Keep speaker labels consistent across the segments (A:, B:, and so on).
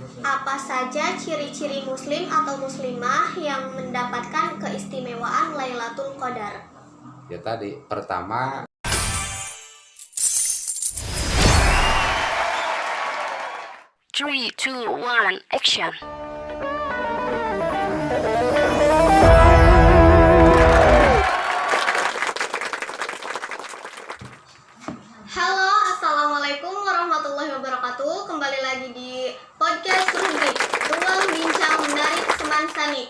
A: Apa saja ciri-ciri muslim atau muslimah yang mendapatkan keistimewaan Lailatul Qadar?
B: Ya tadi, pertama,
C: 3, 2, 1, action.
A: Halo, assalamualaikum warahmatullahi wabarakatuh. Kembali lagi di podcast Rubrik Ruang Bincang Menarik Semansani.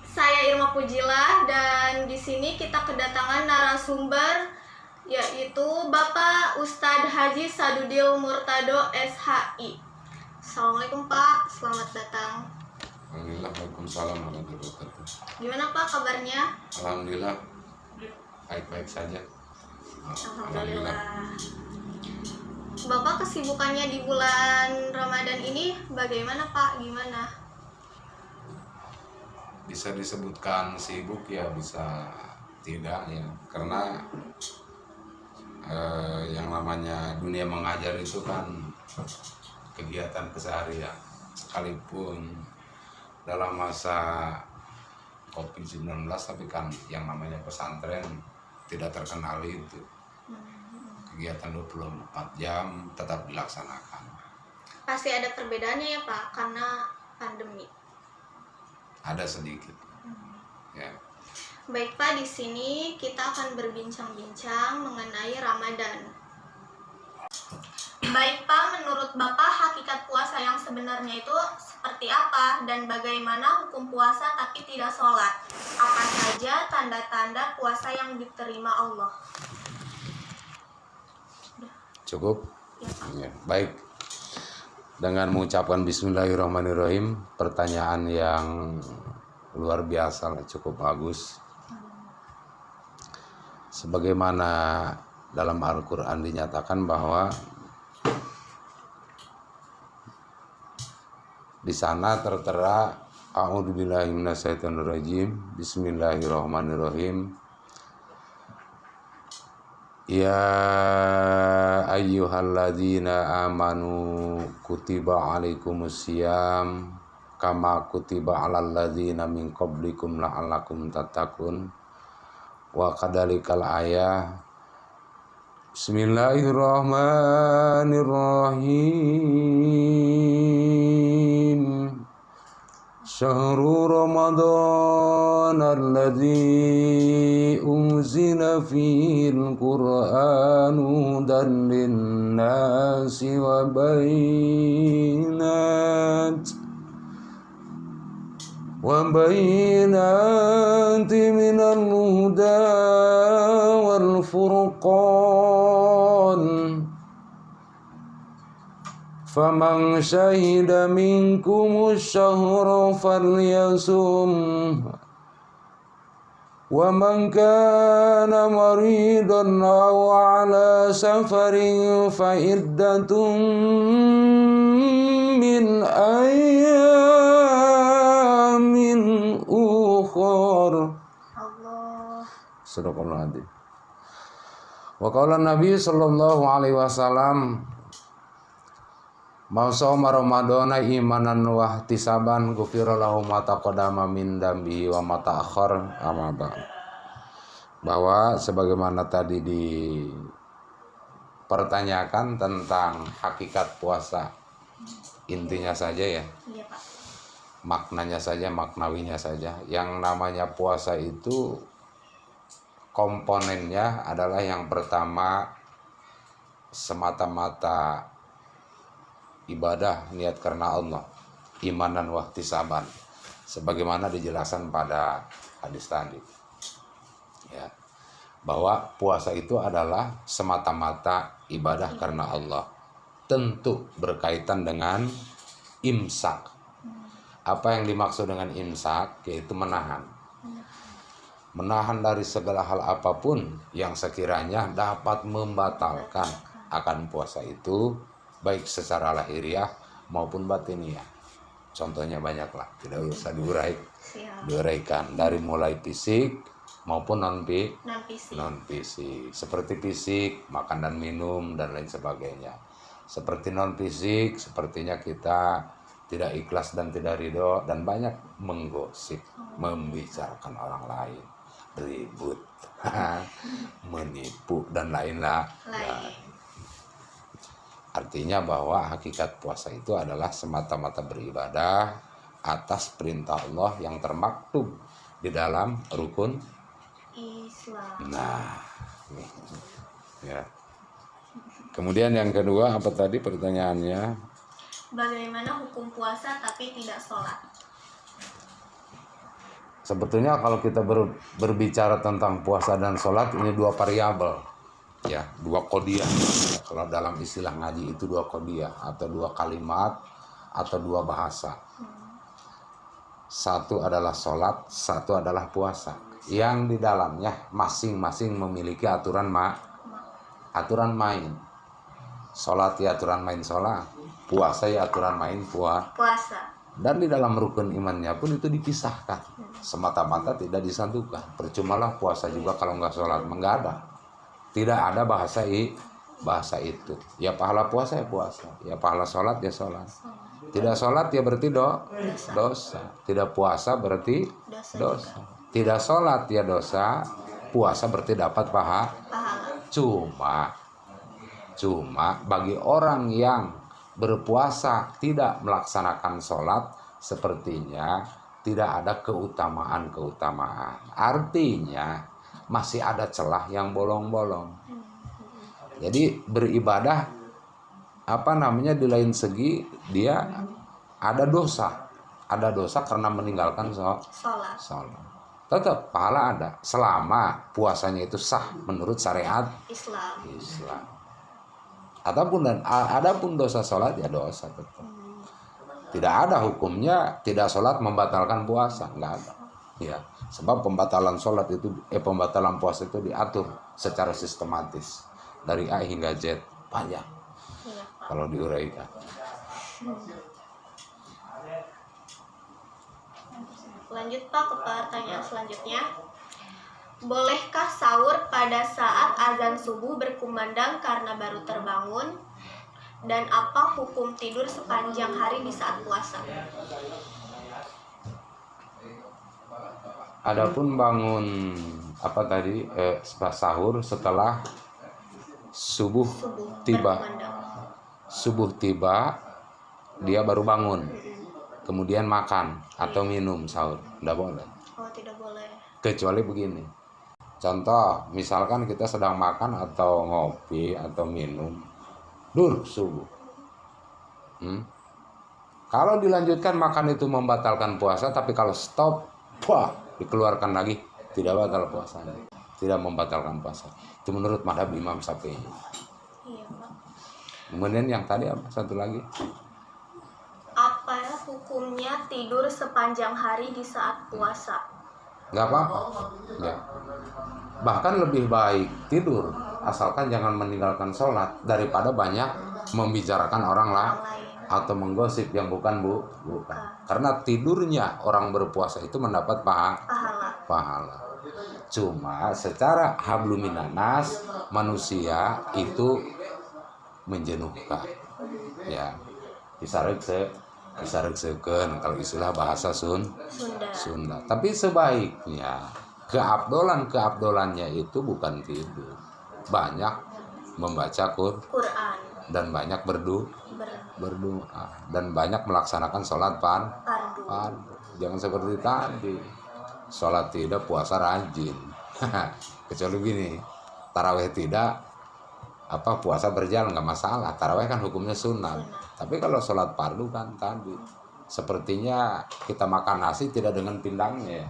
A: Saya Irma Pujila dan di sini kita kedatangan narasumber yaitu Bapak Ustadz Haji Sadudil Murtado SHI. Assalamualaikum Pak, selamat datang.
B: alhamdulillah, waalaikumsalam warahmatullahi wabarakatuh.
A: Gimana Pak kabarnya?
B: Alhamdulillah, baik-baik saja.
A: Alhamdulillah. Bapak kesibukannya di bulan Ramadan ini bagaimana Pak? Gimana?
B: Bisa disebutkan sibuk ya, bisa tidak ya, karena yang namanya dunia mengajar itu kan kegiatan keseharian, sekalipun dalam masa COVID-19, tapi kan yang namanya pesantren tidak terkenal itu. Kegiatan 24 jam tetap dilaksanakan.
A: Pasti ada perbedaannya ya Pak, karena pandemi.
B: Ada sedikit. Ya.
A: Baik Pak, di sini kita akan berbincang-bincang mengenai Ramadan. Baik Pak, menurut Bapak hakikat puasa yang sebenarnya itu seperti apa dan bagaimana hukum puasa tapi tidak sholat? Apa saja tanda-tanda puasa yang diterima Allah?
B: Cukup?
A: Ya Pak.
B: Ya, baik. Dengan mengucapkan Bismillahirrahmanirrahim, pertanyaan yang luar biasa, cukup bagus. Sebagaimana dalam Al-Quran dinyatakan bahwa di sana tertera A'udzubillahi minasyaitonirrajim, Bismillahirrahmanirrahim. Ya ayyuhalladzina amanu kutiba alaikumusiyam kama kutiba alal ladzina min qablikum la'allakum tattaqun. Wa kadzalikal ayah. Bismillahirrahmanirrahim. Syahrul Ramadan alladzi unzila fihil Qur'anu hudan linnasi wa bayyinati minal huda wal furqan. Faman syahida minkumus syahra falyasum wa man kana maridan aw ala safarin fa iddatun min ayamin ukhra.
A: Allah.
B: Sadaqallahu adzim. Wa qala Nabi sallallahu alaihi wasallam, "Man shoma Ramadana imanan wa ihtisaban ghufira lahu ma taqaddama min dambihi wa ma ta'akhkhar." Bahwa sebagaimana tadi dipertanyakan tentang hakikat puasa, intinya saja ya.
A: Iya Pak.
B: Maknanya saja, maknawinya saja. Yang namanya puasa itu komponennya adalah yang pertama semata-mata ibadah, niat karena Allah, imanan wahtisaban, sebagaimana dijelaskan pada hadis tadi ya, bahwa puasa itu adalah semata-mata ibadah karena Allah, tentu berkaitan dengan imsak. Apa yang dimaksud dengan imsak? Yaitu menahan dari segala hal apapun yang sekiranya dapat membatalkan akan puasa itu, baik secara lahiriah maupun batiniah. Contohnya banyaklah, tidak usah diuraikan, dari mulai fisik maupun non fisik. Seperti fisik, makan dan minum dan lain sebagainya. Seperti non fisik, sepertinya kita tidak ikhlas dan tidak ridho, dan banyak menggosip, membicarakan orang lain, ribut, menipu dan lain-lain. Artinya bahwa hakikat puasa itu adalah semata-mata beribadah atas perintah Allah yang termaktub di dalam rukun
A: Islam.
B: Nah, nih. Ya. Kemudian yang kedua apa tadi pertanyaannya?
A: Bagaimana hukum puasa tapi tidak sholat?
B: Sebetulnya kalau kita berbicara tentang puasa dan sholat, ini dua variabel, ya, dua qodiyah. Kalau dalam istilah ngaji itu dua qodiyah atau dua kalimat atau dua bahasa. Satu adalah sholat, satu adalah puasa. Yang di dalamnya masing-masing memiliki aturan main. Sholat ya aturan main sholat, puasa ya aturan main
A: Puasa.
B: Dan di dalam rukun imannya pun itu dipisahkan, semata-mata tidak disatukan. Percumalah puasa juga kalau nggak sholat, nggak ada. Tidak ada bahasa itu. Ya pahala puasa ya puasa, ya pahala sholat ya sholat. Tidak sholat ya berarti dosa. Tidak puasa berarti dosa. Tidak sholat ya dosa, puasa berarti dapat pahala. Cuma bagi orang yang berpuasa tidak melaksanakan sholat, sepertinya tidak ada keutamaan. Artinya masih ada celah yang bolong-bolong. Jadi beribadah di lain segi dia ada dosa karena meninggalkan sholat. Tetap pahala ada selama puasanya itu sah menurut syariat Islam. Adapun dosa sholat ya dosa tetap. Tidak ada hukumnya tidak sholat membatalkan puasa, nggak ada. Ya, sebab pembatalan puasa itu diatur secara sistematis dari A hingga Z, banyak. Kalau diuraikan.
A: Lanjut Pak ke pertanyaan selanjutnya. Bolehkah sahur pada saat azan subuh berkumandang karena baru terbangun? Dan apa hukum tidur sepanjang hari di saat puasa?
B: Adapun bangun sahur setelah subuh tiba. Subuh tiba, dia baru bangun. Kemudian makan atau minum sahur, tidak boleh.
A: Oh, tidak boleh. Kecuali
B: begini. Contoh, misalkan kita sedang makan atau ngopi atau minum, subuh. Kalau dilanjutkan makan itu membatalkan puasa, tapi kalau stop, dikeluarkan lagi, tidak batal puasanya, tidak membatalkan puasa. Itu menurut mazhab Imam Syafi'i.
A: Iya, Pak.
B: Kemudian yang tadi apa? Satu lagi.
A: Apa hukumnya tidur sepanjang hari di saat puasa?
B: Nggak apa-apa. Ya. Bahkan lebih baik tidur, asalkan jangan meninggalkan sholat daripada banyak membicarakan orang lain atau menggosip yang bukan. Karena tidurnya orang berpuasa itu mendapat pahala. Cuma secara habluminanas manusia itu menjenuhkan. Ya, disarekseun kalau istilah bahasa Sunda. Tapi sebaiknya keabdolannya itu bukan tidur, banyak membaca Quran dan banyak berdoa dan banyak melaksanakan sholat fardu. Jangan seperti tadi, sholat tidak, puasa rajin. Kecuali gini, taraweh tidak, puasa berjalan nggak masalah. Taraweh kan hukumnya sunat. Tapi kalau sholat fardu kan tadi, sepertinya kita makan nasi tidak dengan pindangnya,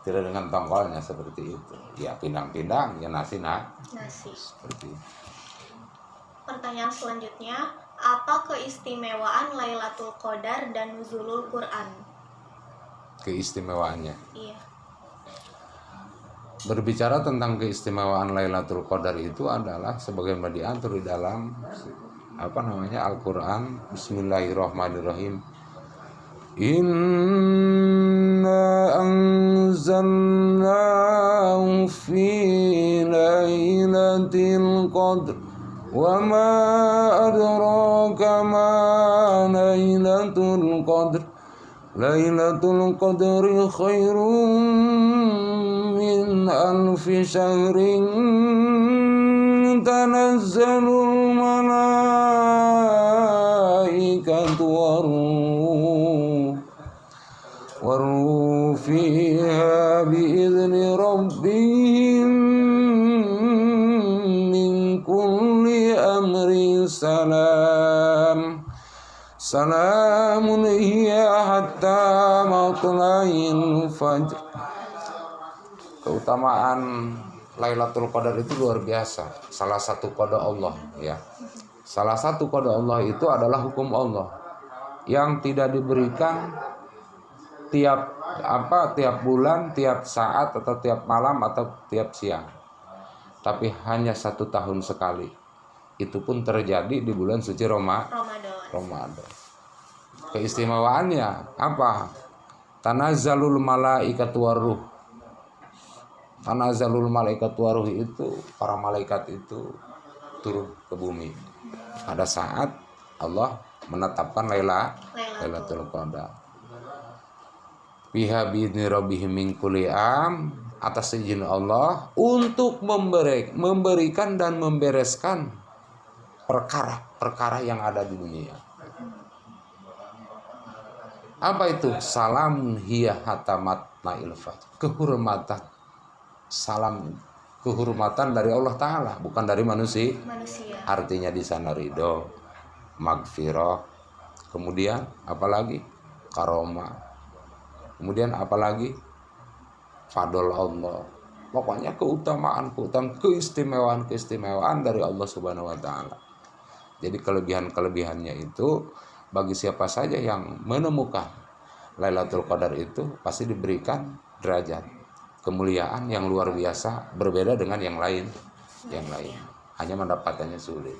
B: tidak dengan tongkolnya seperti itu. Ya pindang-pindang, ya nasi. Seperti itu.
A: Pertanyaan selanjutnya, apa keistimewaan Lailatul Qadar dan Nuzulul Quran?
B: Keistimewaannya.
A: Iya.
B: Berbicara tentang keistimewaan Lailatul Qadar itu adalah sebagaimana diatur di dalam Al-Quran. Bismillahirrahmanirrahim. Inna anzalnahu fi lailatul qadr wa ma adraka ma lailatul Lailatul Qadri khairum min alfi syahrin tanazzalul malaikatu waruh fiha biizni rabbihim min kulli amrin Salamun hiya hatta matla'il fajr. Keutamaan Lailatul Qadar itu luar biasa. Salah satu qada Allah ya. Salah satu qada Allah itu adalah hukum Allah yang tidak diberikan tiap bulan, tiap saat atau tiap malam atau tiap siang. Tapi hanya 1 tahun sekali. Itu pun terjadi di bulan suci Ramadan. Keistimewaannya apa? Tanazzalul malaikatu waruh. Tanazzalul malaikatu waruh itu para malaikat itu turun ke bumi pada saat Allah menetapkan Lailatul Qadar. Fiha bi'izni rabbihim min kulli am, atas izin Allah untuk memberikan dan membereskan perkara-perkara yang ada di dunia. Apa itu? Salam hiya hatamat nail fajr. Kehormatan dari Allah Ta'ala, bukan dari manusia. Artinya di sana ridho, magfirah, kemudian apalagi karomah, kemudian apalagi fadl Allah. Pokoknya keutamaan, keistimewaan dari Allah Subhanahu wa Ta'ala. Jadi kelebihannya itu bagi siapa saja yang menemukan Lailatul Qadar itu pasti diberikan derajat kemuliaan yang luar biasa, berbeda dengan yang lain. Hanya mendapatkannya sulit.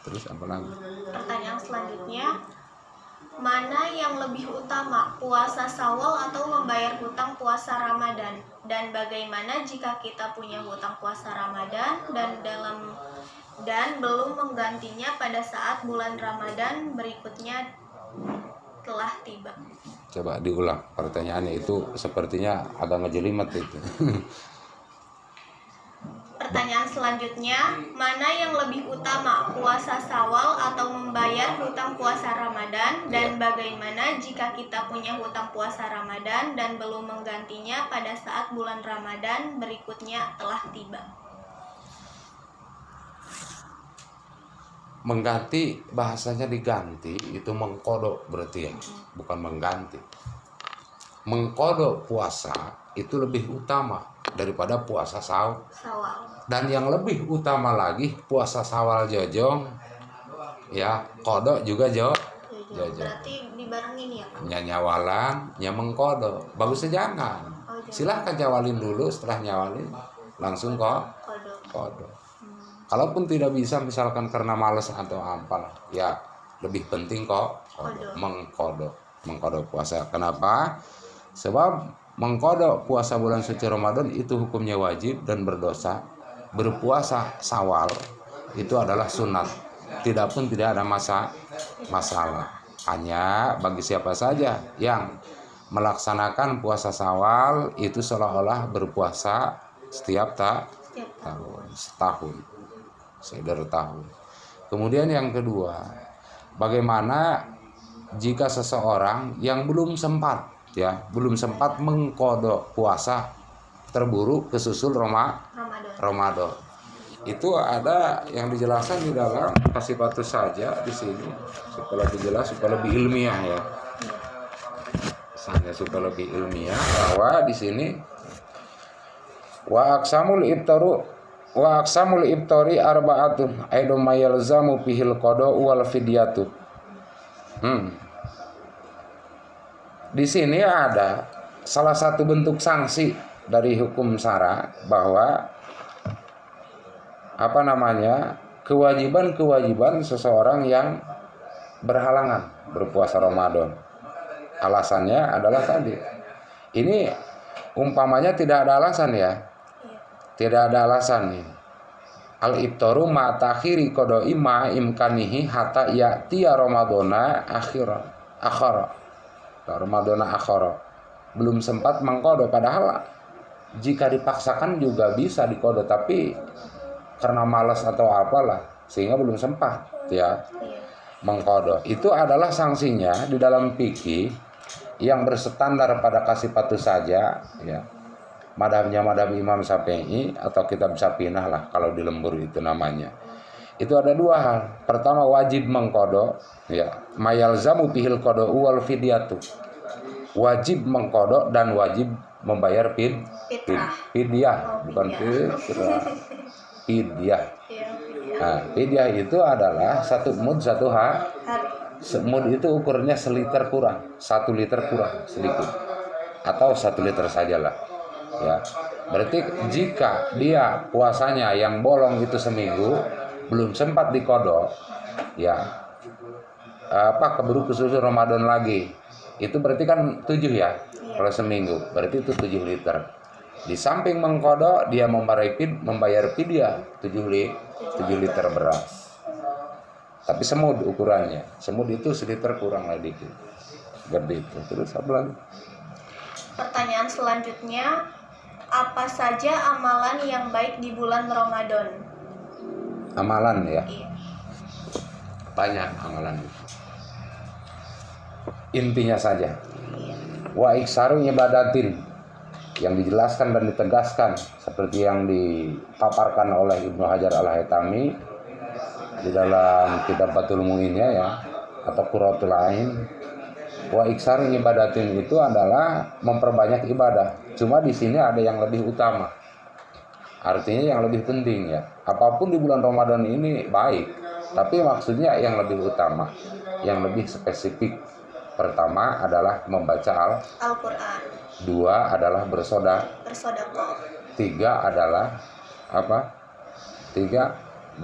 B: Terus apa lagi?
A: Pertanyaan selanjutnya, mana yang lebih utama, puasa Syawal atau membayar hutang puasa Ramadan? Dan bagaimana jika kita punya hutang puasa Ramadan dan belum menggantinya pada saat bulan Ramadan berikutnya telah tiba?
B: Coba diulang pertanyaannya, itu sepertinya agak ngejelimet itu.
A: Pertanyaan selanjutnya, mana yang lebih utama, puasa Syawal atau membayar hutang puasa Ramadan? Dan bagaimana jika kita punya hutang puasa Ramadan dan belum menggantinya pada saat bulan Ramadan berikutnya telah tiba?
B: Mengganti, bahasanya diganti, itu mengkodok berarti ya, bukan mengganti. Mengkodok puasa itu lebih utama daripada puasa Syawal. Dan yang lebih utama lagi, puasa Syawal jojong, ya kodok juga jojong.
A: Berarti dibarengin ya?
B: Nyawalan, mengkodok, bagusnya jangan. Silahkan nyawalin dulu, setelah nyawalin langsung kodok. Kalaupun tidak bisa, misalkan karena malas atau apalah, ya lebih penting mengkodok puasa. Kenapa? Sebab mengkodok puasa bulan suci Ramadan itu hukumnya wajib dan berdosa. Berpuasa Syawal itu adalah sunat, tidak ada masalah. Hanya bagi siapa saja yang melaksanakan puasa Syawal itu seolah-olah berpuasa setiap tahun. Kemudian yang kedua, bagaimana jika seseorang yang belum sempat mengkodok puasa, terburu kesusul Ramadan. Itu ada yang dijelaskan di dalam Pasifatus saja di sini supaya lebih jelas, supaya lebih ilmiah ya. Supaya lebih ilmiah bahwa di sini wa aqsamul ibtari arba'atun aidu mayalzamu fihil qada wal fidyatu. Di sini ada salah satu bentuk sanksi dari hukum syara bahwa kewajiban seseorang yang berhalangan berpuasa Ramadan. Alasannya adalah tadi. Ini umpamanya tidak ada alasan ya. Tidak ada alasan nih. al-ibtaru ma takhiri qada'i ma imkanihi hatta ya'tiya ramadhana akhara. Ramadhana akhara. Belum sempat mengqada, padahal jika dipaksakan juga bisa diqada, tapi karena malas atau apalah sehingga belum sempat ya mengqada. Itu adalah sanksinya di dalam fikih yang bersandar pada kasifatu saja ya. Madhabnya madhab Imam Syafi'i, atau kitab Syapinah lah kalau di Lembur itu namanya. Itu ada dua hal. Pertama, wajib mengqada ya, mayalzamu bihil qada'u wal fidyatu. Wajib mengqada dan wajib membayar fidyah, bukan fitrah. Fidyah. Nah, fidyah itu adalah 1 mud 1 hari. Mud itu ukurnya seliter kurang, 1 liter kurang sedikit, atau 1 liter sajalah. Ya, berarti jika dia puasanya yang bolong itu seminggu belum sempat diqada, ya keburu kesusu Ramadan lagi, itu berarti kan 7 ya. Kalau seminggu berarti itu 7 liter. Di samping mengqada, dia membayar fidyah 7 liter beras. Tapi semud ukurannya, semud itu seliter kurang lah dikit, gede itu. Terus apa lagi?
A: Pertanyaan selanjutnya, apa saja amalan yang baik di bulan Ramadan?
B: Amalan ya?
A: Iya.
B: Banyak amalan. Intinya saja.
A: Iya.
B: Wa iksaru ibadatin, yang dijelaskan dan ditegaskan seperti yang dipaparkan oleh Ibnu Hajar Al-Haytami di dalam kitab Fathul Mu'innya ya, atau Qurratul Ain. Wa iksaru ibadatin itu adalah memperbanyak ibadah. Cuma di sini ada yang lebih utama. Artinya yang lebih penting ya. Apapun di bulan Ramadan ini baik, tapi maksudnya yang lebih utama, yang lebih spesifik. Pertama adalah membaca
A: Al-Quran.
B: 2 adalah bersedekah. 3 adalah apa? 3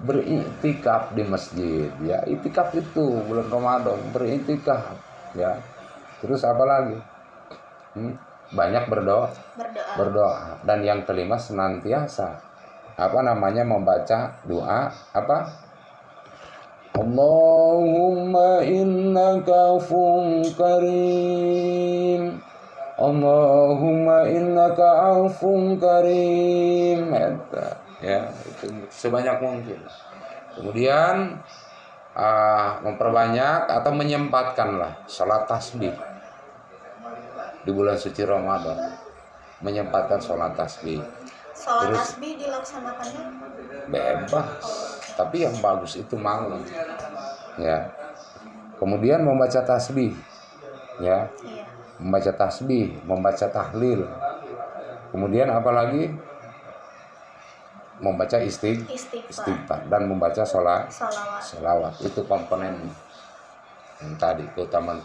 B: beriktikaf di masjid ya. Iktikaf itu bulan Ramadan, beriktikaf ya. Terus apa lagi? Banyak berdoa. Dan yang kelima senantiasa membaca doa Allahumma innaka afuwun karim, Allahumma innaka afuwun karim ya, itu sebanyak mungkin. Kemudian memperbanyak atau menyempatkanlah salat tasbih di bulan suci Ramadan, menyempatkan sholat tasbih.
A: Sholat tasbih dilaksanakannya
B: Bebas, tapi yang bagus itu malam ya. Kemudian membaca tasbih ya,
A: iya.
B: Membaca tasbih, membaca tahlil. Kemudian apalagi membaca istighfar dan membaca sholawat. Itu komponen yang tadi, keutamaan.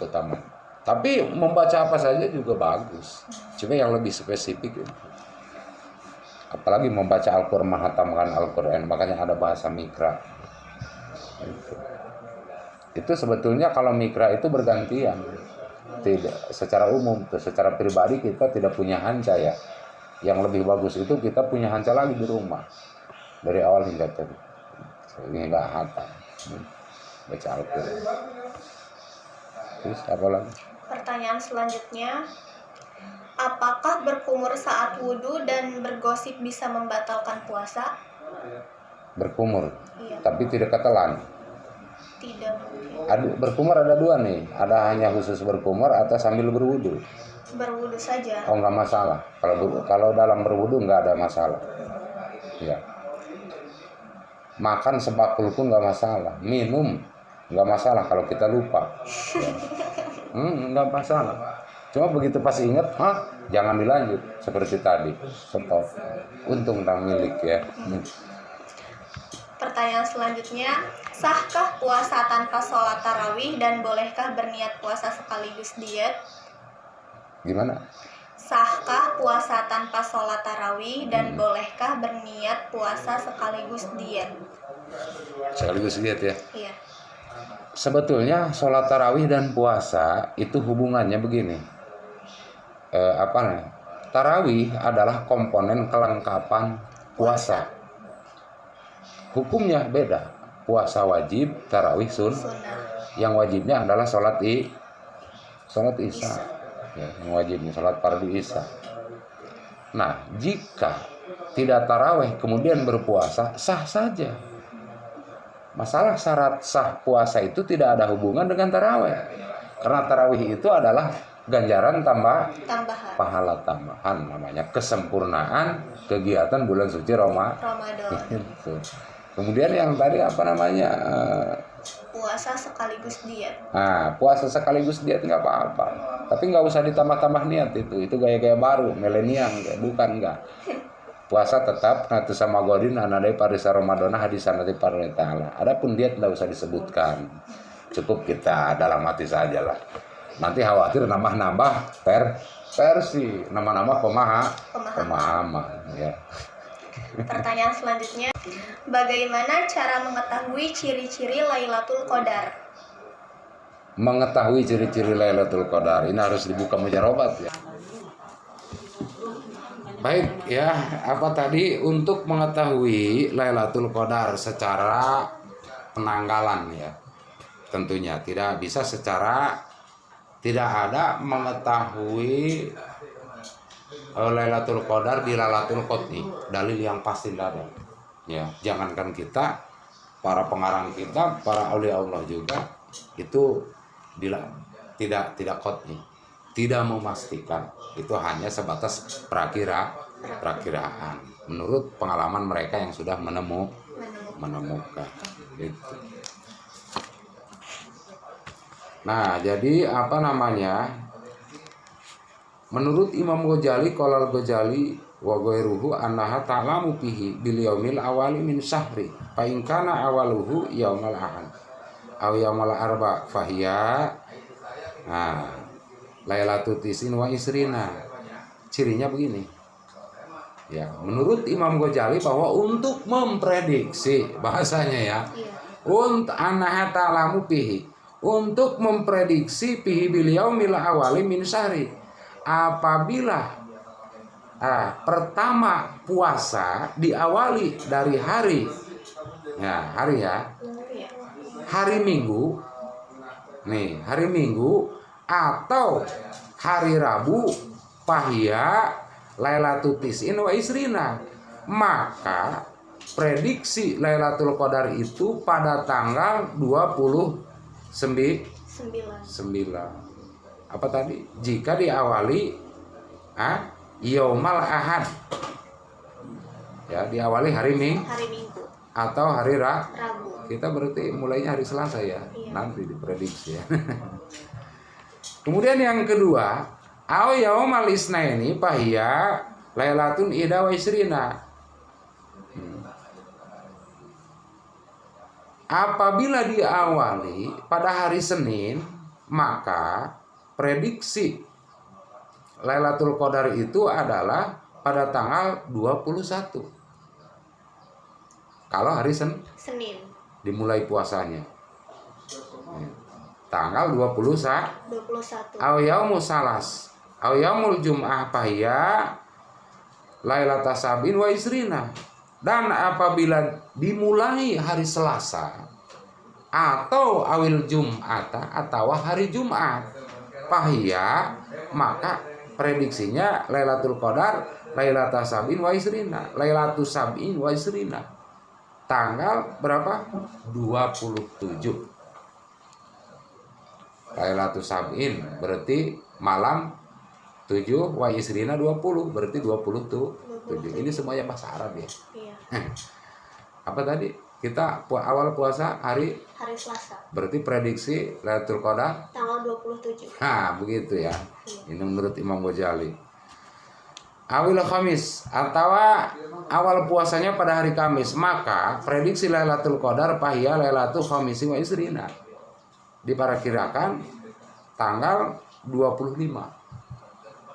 B: Tapi membaca apa saja juga bagus, cuma yang lebih spesifik itu. Apalagi membaca Al-Quran, menghatamkan Al-Quran, makanya ada bahasa mikra. Itu sebetulnya kalau mikra itu bergantian, tidak secara umum, secara pribadi kita tidak punya hanca ya. Yang lebih bagus itu kita punya hanca lagi di rumah dari awal hingga hatam baca Al-Quran. Terus apa lagi?
A: Pertanyaan selanjutnya, apakah berkumur saat wudhu dan bergosip bisa membatalkan puasa?
B: Berkumur,
A: iya.
B: Tapi tidak ketelan.
A: Tidak mungkin.
B: Berkumur ada 2 nih, ada hanya khusus berkumur atau sambil berwudhu.
A: Berwudhu saja.
B: Oh, nggak masalah. Kalau dalam berwudhu nggak ada masalah. Ya. Makan sebakul pun nggak masalah. Minum nggak masalah kalau kita lupa. Ya. Nggak masalah. Cuma begitu pas ingat, jangan dilanjut seperti tadi. Stop. Untung tak milik ya.
A: Pertanyaan selanjutnya, sahkah puasa tanpa sholat tarawih dan bolehkah berniat puasa sekaligus diet?
B: Gimana?
A: Sahkah puasa tanpa sholat tarawih dan bolehkah berniat puasa sekaligus diet?
B: Sekaligus diet ya?
A: Iya.
B: Sebetulnya sholat tarawih dan puasa itu hubungannya begini. Tarawih adalah komponen kelengkapan puasa. Hukumnya beda. Puasa wajib, tarawih
A: Sunnah.
B: Yang wajibnya adalah sholat isya. Ya, yang wajibnya sholat fardu isya. Nah, jika tidak tarawih kemudian berpuasa, sah saja. Masalah syarat sah puasa itu tidak ada hubungan dengan tarawih. Karena tarawih itu adalah ganjaran
A: Tambahan.
B: pahala tambahan, namanya kesempurnaan kegiatan bulan suci
A: Ramadan.
B: Gitu. Kemudian yang tadi apa namanya?
A: Puasa sekaligus diet.
B: Nah, puasa sekaligus diet nggak apa-apa. Tapi nggak usah ditambah-tambah niat itu. Itu gaya-gaya baru, milenial, bukan enggak. Puasa tetap nanti sama godin anadai parisa Ramadana hadisan nanti para taala. Adapun diet tidak usah disebutkan. Cukup kita dalam hati saja lah. Nanti khawatir nambah-nambah versi, nama-nama pemahaman ya.
A: Pertanyaan selanjutnya, bagaimana cara mengetahui ciri-ciri Lailatul Qadar?
B: Mengetahui ciri-ciri Lailatul Qadar ini harus dibuka mujarobat ya. Baik ya, apa tadi untuk mengetahui Lailatul Qadar secara penanggalan ya. Tentunya tidak bisa secara tidak ada mengetahui Lailatul Qadar di Lailatul Qadri, dalil yang pasti tidak ada. Ya, jangankan kita, para pengarang kita, para aulia Allah juga itu tidak qadri, tidak memastikan. Itu hanya sebatas perakiraan menurut pengalaman mereka yang sudah menemukan gitu. Nah, jadi apa namanya? Menurut Imam Ghazali, qolal Ghazali wa ghairuhu annaha ta'lamu fihi bil yaumil awali min syahri fa in kana awaluhu yaumal ahad aw yaumal arba fahiya lailatul tisin wa isrina. Cirinya begini. Ya, menurut Imam Ghazali bahwa untuk memprediksi bahasanya ya, untuk annaha ta'lamu fihi, untuk memprediksi fihi bil yaumil awali min syahri, apabila pertama puasa diawali dari hari Minggu nih, hari Minggu atau hari Rabu, fahiya lailatul tis'in wa isrina, maka prediksi Lailatul Qadar itu pada tanggal 29. Apa tadi? Jika diawali yaumal ahad, ya, diawali hari Minggu atau hari Rabu. Kita berarti mulainya hari Selasa ya. Iya. Nanti diprediksi ya. Kemudian yang kedua, aw yaumal isnaini fahiya lailatun ida wa isrina. Apabila diawali pada hari Senin, maka prediksi Lailatul Qadar itu adalah pada tanggal 21. Kalau hari Senin dimulai puasanya. Tanggal 21. Aw yaumul salas, aw yaumul jum'ah fahiya lailatas sab'in wa isrina. Dan apabila dimulai hari Selasa atau awil Jum'ata atau hari Jumat, fahiya, maka prediksinya Lailatul Qadar Lailatus Sab'in wa Isrina, Lailatus Sab'in wa Isrina. Tanggal berapa? 27. Lailatus Sab'in berarti malam 7 wa Isrina 20 berarti 27. Ini semuanya bahasa Arab ya. Iya. Apa tadi? Kita awal puasa hari
A: Selasa.
B: Berarti prediksi Lailatul Qadar
A: tanggal 27.
B: Nah, begitu ya. Ini menurut Imam Ghazali. Awil Khamis atau awal puasanya pada hari Kamis, maka prediksi Lailatul Qadar fahiya Lailatul Khamisi wa Isrina. Diperkirakan tanggal 25.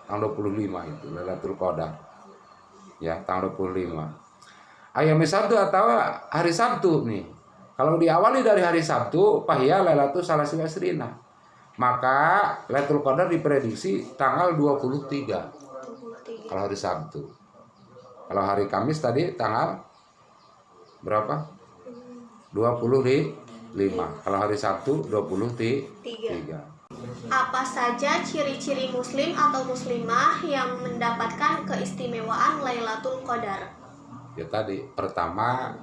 B: Tanggal 25 itu Lailatul Qadar. Ya, tanggal 25. Ayam Sabtu atau hari Sabtu nih. Kalau diawali dari hari Sabtu, fahiya lailatul salasi wa isrina. Maka Lailatul Qadar diprediksi tanggal 23. Kalau hari Sabtu. Kalau hari Kamis tadi tanggal berapa? 25. Kalau hari Sabtu 23.
A: Apa saja ciri-ciri muslim atau muslimah yang mendapatkan keistimewaan Lailatul Qadar?
B: Ya tadi, pertama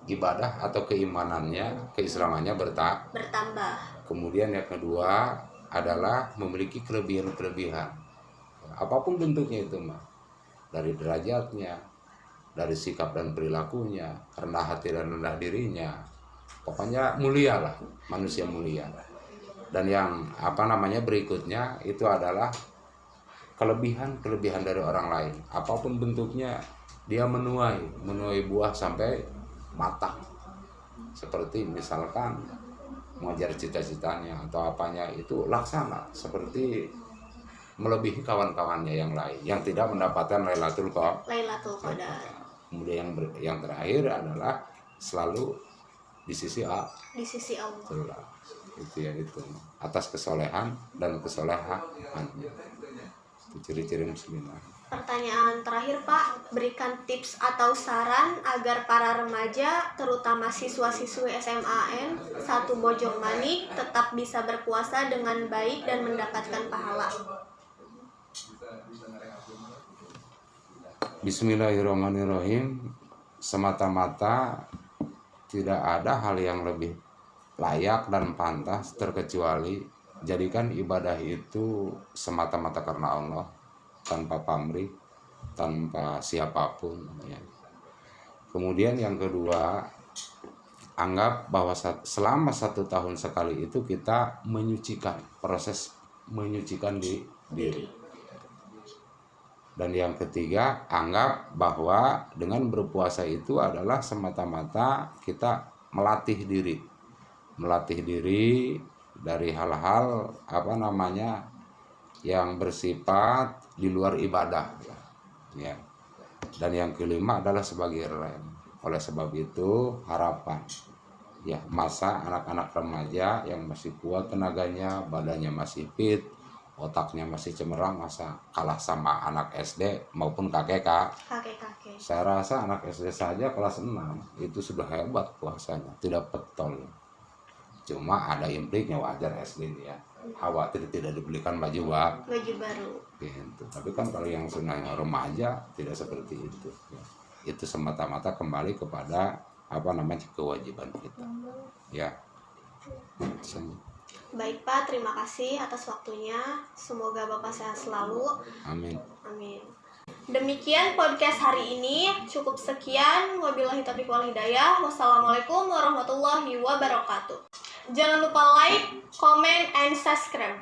B: ibadah atau keimanannya, keislamannya
A: Bertambah.
B: Kemudian yang kedua adalah memiliki kelebihan-kelebihan. Apapun bentuknya itu mah. Dari derajatnya, dari sikap dan perilakunya, rendah hati dan rendah dirinya. Pokoknya mulia lah, manusia mulia. Dan yang berikutnya itu adalah kelebihan dari orang lain. Apapun bentuknya, dia menuai buah sampai matang. Seperti misalkan mengejar cita-citanya atau apanya itu laksana seperti melebihi kawan-kawannya yang lain yang tidak mendapatkan Lailatul
A: Qadar.
B: Kemudian yang terakhir adalah selalu di sisi Allah. Itu atas kesolehan dan kesolehannya. Itu ciri-ciri muslimah.
A: Pertanyaan terakhir Pak, berikan tips atau saran agar para remaja, terutama siswa-siswi SMAN 1 Bojongmanik tetap bisa berpuasa dengan baik dan mendapatkan pahala.
B: Bismillahirrahmanirrahim. Semata-mata tidak ada hal yang lebih layak dan pantas terkecuali jadikan ibadah itu semata-mata karena Allah, tanpa pamrih, tanpa siapapun ya. Kemudian yang kedua, anggap bahwa selama 1 tahun sekali itu kita proses menyucikan diri. Dan yang ketiga, anggap bahwa dengan berpuasa itu adalah semata-mata kita melatih diri dari hal-hal yang bersifat di luar ibadah ya. Dan yang kelima adalah sebagai rem. Oleh sebab itu harapan ya, masa anak-anak remaja yang masih kuat tenaganya, badannya masih fit, otaknya masih cemerlang, masa kalah sama anak SD maupun kakek. Saya rasa anak SD saja kelas 6 itu sudah hebat puasanya, tidak petol. Cuma ada impliknya, wajar SD ya, khawatir tidak dibelikan baju baru gitu. Tapi kan kalau yang sunahnya remaja tidak seperti itu ya. Itu semata-mata kembali kepada kewajiban kita ya.
A: Baik Pak, terima kasih atas waktunya. Semoga Bapak sehat selalu.
B: Amin.
A: Demikian podcast hari ini. Cukup sekian. Wabillahi taufiq wal hidayah. Wassalamualaikum warahmatullahi wabarakatuh. Jangan lupa like, comment, and subscribe.